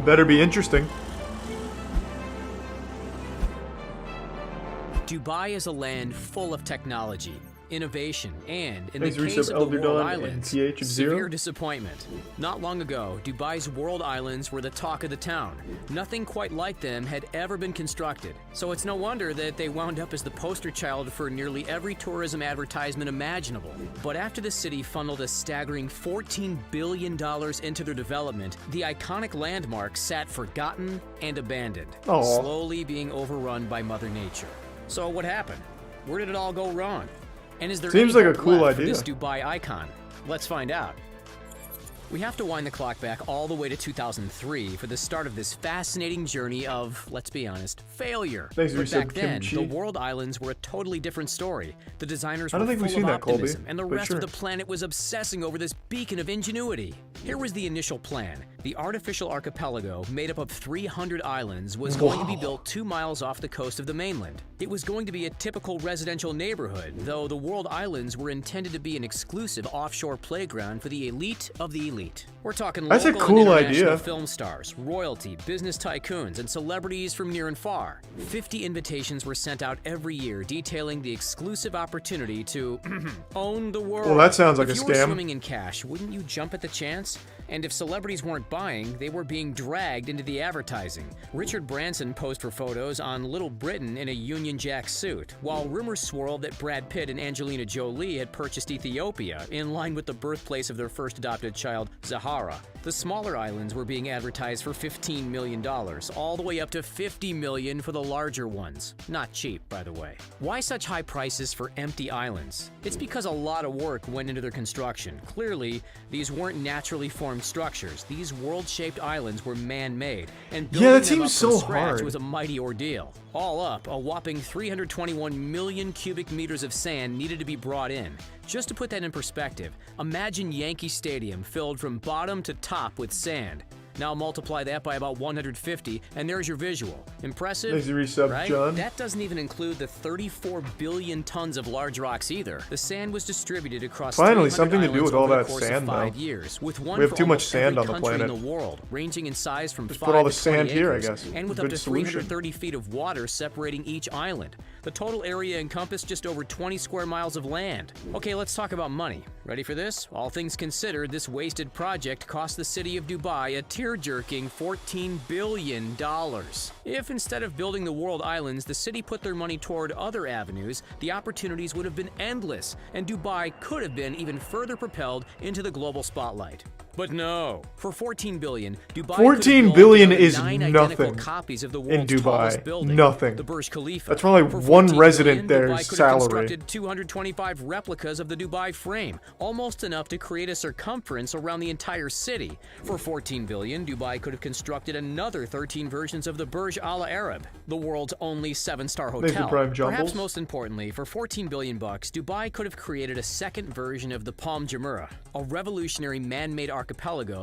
Better be interesting. Dubai is a land full of technology, innovation, and, in the Thanks, case of the World Elder Islands, and PH of severe Zero. disappointment. Not long ago, Dubai's World Islands were the talk of the town. Nothing quite like them had ever been constructed, so it's no wonder that they wound up as the poster child for nearly every tourism advertisement imaginable. But after the city funneled a staggering $14 billion into their development, the iconic landmark sat forgotten and abandoned, Aw. slowly being overrun by Mother Nature. So what happened? Where did it all go wrong? And is there Seems any like a hope cool left for idea. this Dubai icon? Let's find out. We have to wind the clock back all the way to 2003 for the start of this fascinating journey of, let's be honest, failure. Thanks, But Reset back then, Kimchi. the World Islands were a totally different story. The designers I were don't think we've full seen of that, Colby, optimism, and the but rest sure. of the planet was obsessing over this beacon of ingenuity. Here was the initial plan. The artificial archipelago, made up of 300 islands, was going to be built 2 miles off the coast of the mainland. It was going to be a typical residential neighborhood, though the World Islands were intended to be an exclusive offshore playground for the elite of the elite. We're talking That's a local cool and international idea. film stars, royalty, business tycoons, and celebrities from near and far. 50 invitations were sent out every year detailing the exclusive opportunity to own the world. Well, that sounds like if a you were scam. swimming in cash, wouldn't you jump at the chance? And if celebrities weren't buying, they were being dragged into the advertising. Richard Branson posed for photos on Little Britain in a Union Jack suit, while rumors swirled that Brad Pitt and Angelina Jolie had purchased Ethiopia, in line with the birthplace of their first adopted child, Zahara. The smaller islands were being advertised for $15 million, all the way up to $50 million for the larger ones. Not cheap, by the way. Why such high prices for empty islands? It's because a lot of work went into their construction. Clearly, these weren't naturally formed structures. These world-shaped islands were man-made, and building that them up seems from so scratch hard. was a mighty ordeal. All up, a whopping 321 million cubic meters of sand needed to be brought in. Just to put that in perspective, imagine Yankee Stadium filled from bottom to top with sand. Now multiply that by about 150, and there's your visual. Impressive, Thanks, Resub right? John. That doesn't even include the 34 billion tons of large rocks either. The sand was distributed across Finally, 300 something to do islands with all over the that course of sand, 5 though. years, with one We have for too much almost every sand on the country planet. in the world, ranging in size from Just 5 put all the to 20 sand here, I acres, guess. and with Good up to solution. 330 feet of water separating each island. The total area encompassed just over 20 square miles of land. Okay, let's talk about money. Ready for this? All things considered, this wasted project cost the city of Dubai a tear-jerking $14 billion. If instead of building the World Islands, the city put their money toward other avenues, the opportunities would have been endless, and Dubai could have been even further propelled into the global spotlight. But no, for $14 billion, Dubai 14 billion could have is built 9 identical nothing copies of the in world's tallest Dubai. building, Nothing. the Burj Khalifa. That's probably For one 14 resident billion, there's Dubai could have salary. constructed 225 replicas of the Dubai frame, almost enough to create a circumference around the entire city. For $14 billion, Dubai could have constructed another 13 versions of the Burj Al Arab, the world's only 7-star Thank you, hotel. Prime Jumbles. Perhaps most importantly, for $14 billion, Dubai could have created a second version of the Palm Jumeirah, a revolutionary man-made archipelago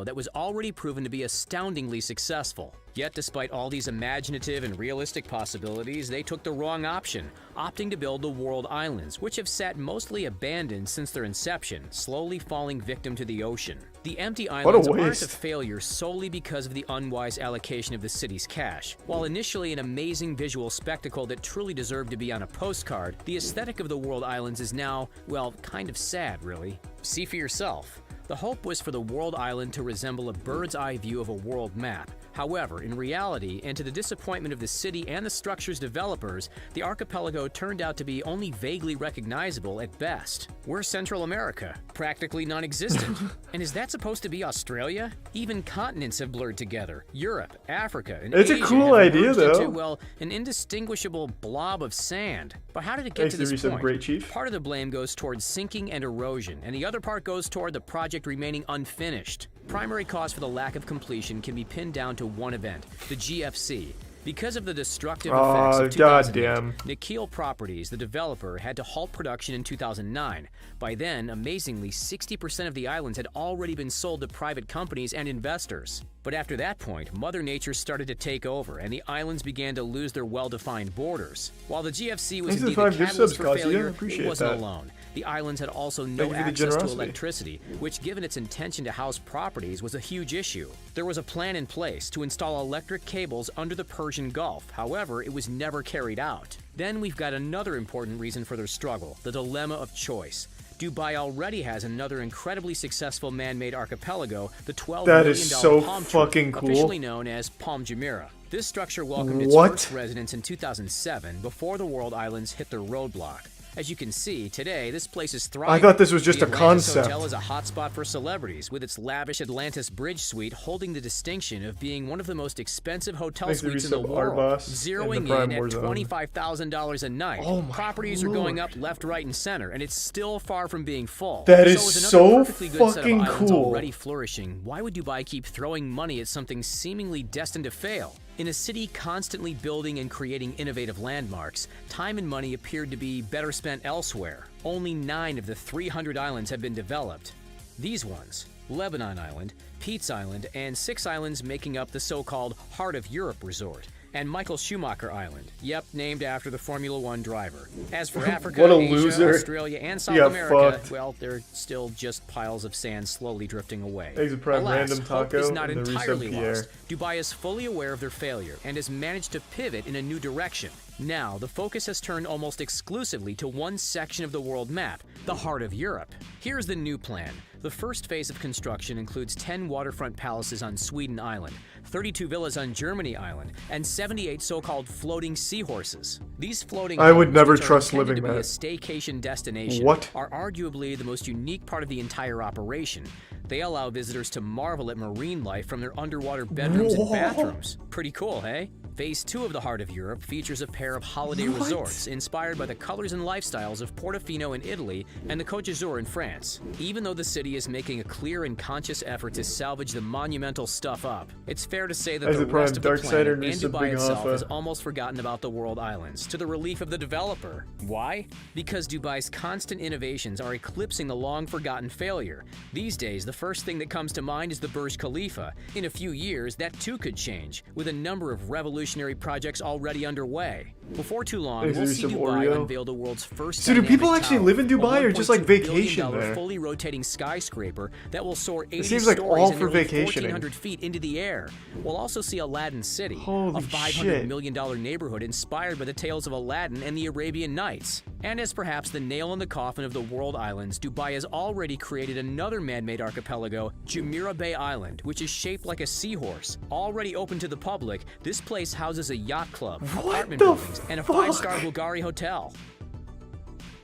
that was already proven to be astoundingly successful. Yet, despite all these imaginative and realistic possibilities, they took the wrong option, opting to build the World Islands, which have sat mostly abandoned since their inception, slowly falling victim to the ocean. The empty islands aren't a waste. failure solely because of the unwise allocation of the city's cash. While initially an amazing visual spectacle that truly deserved to be on a postcard, the aesthetic of the World Islands is now, well, kind of sad, really. See for yourself. The hope was for the World Island to resemble a bird's eye view of a world map. However, in reality, and to the disappointment of the city and the structure's developers, the archipelago turned out to be only vaguely recognizable at best. We're Central America, practically non-existent. And is that supposed to be Australia? Even continents have blurred together. Europe, Africa, and It's a Asia cool have idea, merged though. into, well, an indistinguishable blob of sand. But how did it get Thanks, to this Resub point? Great Chief. Part of the blame goes towards sinking and erosion, and the other part goes toward the project remaining unfinished. Primary cause for the lack of completion can be pinned down to one event, the GFC. Because of the destructive effects of 2008, goddamn. Nikhil Properties, the developer, had to halt production in 2009. By then, amazingly, 60% of the islands had already been sold to private companies and investors. But after that point, Mother Nature started to take over, and the islands began to lose their well-defined borders. While the GFC was indeed the catalyst for failure, it wasn't alone. The islands had also no access to electricity, which, given its intention to house properties, was a huge issue. There was a plan in place to install electric cables under the Persian Gulf. However, it was never carried out. Then we've got another important reason for their struggle, the dilemma of choice. Dubai already has another incredibly successful man-made archipelago, the $12 million Palm Tree, officially known as Palm Jumeirah. This structure welcomed its first residents in 2007, before the world islands hit their roadblock. As you can see, today, this place is thriving. I thought this was just a concept. The hotel is a hotspot for celebrities, with its lavish Atlantis Bridge suite holding the distinction of being one of the most expensive hotel suites in the world, zeroing in at $25,000 a night. Properties are going up left, right, and center, and it's still far from being full. That is so fucking cool. Already flourishing, why would Dubai keep throwing money at something seemingly destined to fail? In a city constantly building and creating innovative landmarks, time and money appeared to be better spent elsewhere. Only 9 of the 300 islands have been developed. These ones, Lebanon Island, Pete's Island, and 6 islands making up the so-called Heart of Europe resort, and Michael Schumacher Island, yep, named after the Formula One driver. As for Africa, Asia, Australia, and South America, well, they're still just piles of sand slowly drifting away. Alas, hope is not entirely lost. Dubai is fully aware of their failure and has managed to pivot in a new direction. Now, the focus has turned almost exclusively to one section of the world map, the Heart of Europe. Here's the new plan. The first phase of construction includes 10 waterfront palaces on Sweden Island, 32 villas on Germany Island, and 78 so-called floating seahorses. These floating I would never which are trust intended living to be there. a staycation destination are arguably the most unique part of the entire operation. They allow visitors to marvel at marine life from their underwater bedrooms and bathrooms. Pretty cool, hey? Phase 2 of the Heart of Europe features a pair of holiday resorts inspired by the colors and lifestyles of Portofino in Italy and the Côte d'Azur in France. Even though the city is making a clear and conscious effort to salvage the monumental stuff up, it's fair to say that the rest of the planet and Dubai itself has almost forgotten about the world islands, to the relief of the developer. Why? Because Dubai's constant innovations are eclipsing the long-forgotten failure. These days, the first thing that comes to mind is the Burj Khalifa. In a few years, that too could change, with a number of revolutionary projects already underway. Before too long, we'll see Dubai unveil the world's first So do people actually live in Dubai or just like vacation $1.2 billion there? fully rotating skyscraper that will soar 80 It seems like all for stories and vacationing. 1,400 feet into the air. We'll also see Aladdin City, Holy a $500 shit. million neighborhood inspired by the tales of Aladdin and the Arabian Nights. And as perhaps the nail in the coffin of the world islands, Dubai has already created another man-made archipelago, Jumeirah Bay Island, which is shaped like a seahorse. Already open to the public, this place houses a yacht club, apartment buildings, and a 5-star Bulgari hotel.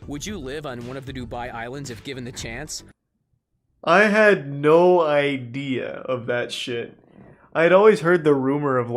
Would you live on one of the Dubai islands if given the chance? I had no idea of that shit. I had always heard the rumor of